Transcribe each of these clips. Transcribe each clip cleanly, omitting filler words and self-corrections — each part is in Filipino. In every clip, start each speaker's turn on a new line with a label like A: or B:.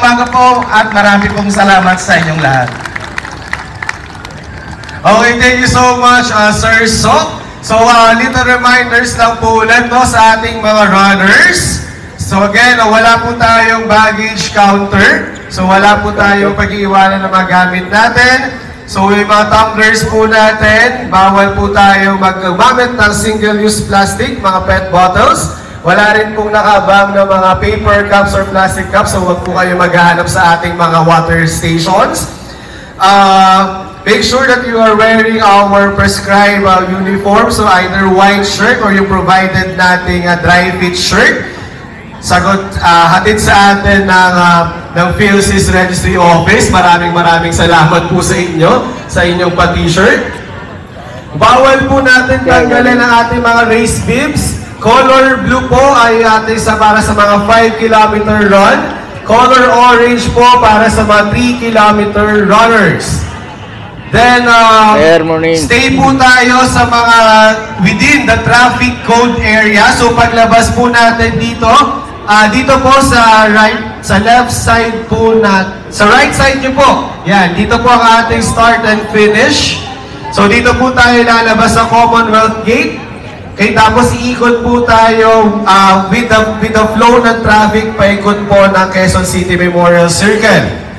A: umaga po at marami pong salamat sa inyong lahat. Okay, thank you so much, Sir Sok. So, little reminders lang po ulit no, sa ating mga runners. So again, wala po tayong baggage counter. So wala po tayong pag-iiwanan ng mga gamit natin. So yung mga tumblers po natin, bawal po tayong mag-gamit ng single-use plastic, mga PET bottles. Wala rin pong nakabang ng mga paper cups or plastic cups. So huwag po kayo maghahanap sa ating mga water stations. Make sure that you are wearing our prescribed uniform. So either white shirt or yung provided nating dry fit shirt. Hatid sa atin ng PhilSys Registry Office. Maraming salamat po sa inyo, sa inyong pa-t-shirt. Bawal po natin tanggalin ang ating mga race bibs. Color blue po ay ating para sa mga 5-kilometer run. Color orange po para sa mga 3-kilometer runners. Then, stay po tayo sa mga within the traffic code area. So, paglabas po natin dito, dito po sa left side po sa right side nyo po. Yan, dito po ang ating start and finish. So, dito po tayo lalabas sa Commonwealth Gate. Okay, tapos iikot po tayo with the flow ng traffic, paikot po ng Quezon City Memorial Circle.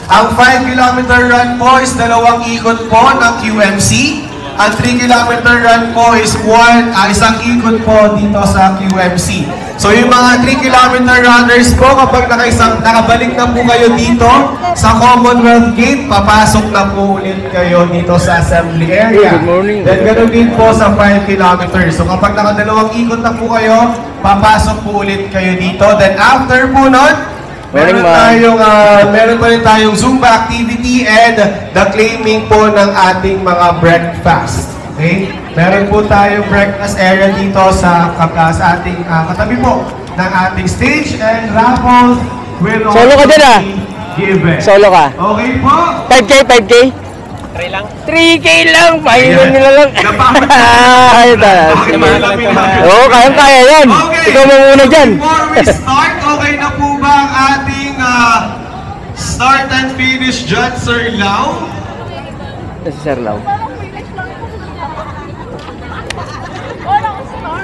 A: Ang 5-kilometer run po is 2 ikot po ng QMC. Ang 3-kilometer run po is 1 ikot po dito sa QMC. So yung mga 3-kilometer runners po, kapag nakabalik na po kayo dito sa Commonwealth Gate, papasok na po ulit kayo dito sa assembly area.
B: Good morning.
A: Then ganoon din po sa 5 kilometers. So kapag nakadalawang ikot na po kayo, papasok po ulit kayo dito. Then after po nun, meron pa rin tayong Zumba activity and the claiming po ng ating mga breakfast. Okay? Meron po tayong breakfast area dito sa ating katabi po ng ating stage, and raffles will
B: Solo ka din
A: given.
B: Solo ka?
A: Okay po?
B: 5K?
C: 3 lang?
B: 3K lang! Pahingan nila lang! Oo, kayang-kaya yan!
A: Okay.
B: Ikaw mamuna dyan!
A: Before we start, okay na po ba ang ating start and finish dyan, Sir Lau?
B: Si Sir Lau.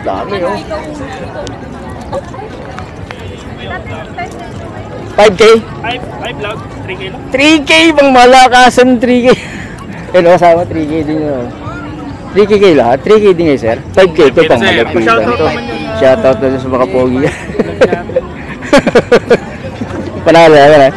B: Dami, oh. 5K?
C: 5 lang? 3K lang?
B: 3K bang malakasan 3K? Yan o, kasama 3K din yun. 3K kayo lahat? 3K din kayo, sir? 5K ito pang malapitan ito. Shoutout na sa mga pogi. Panalo, wala.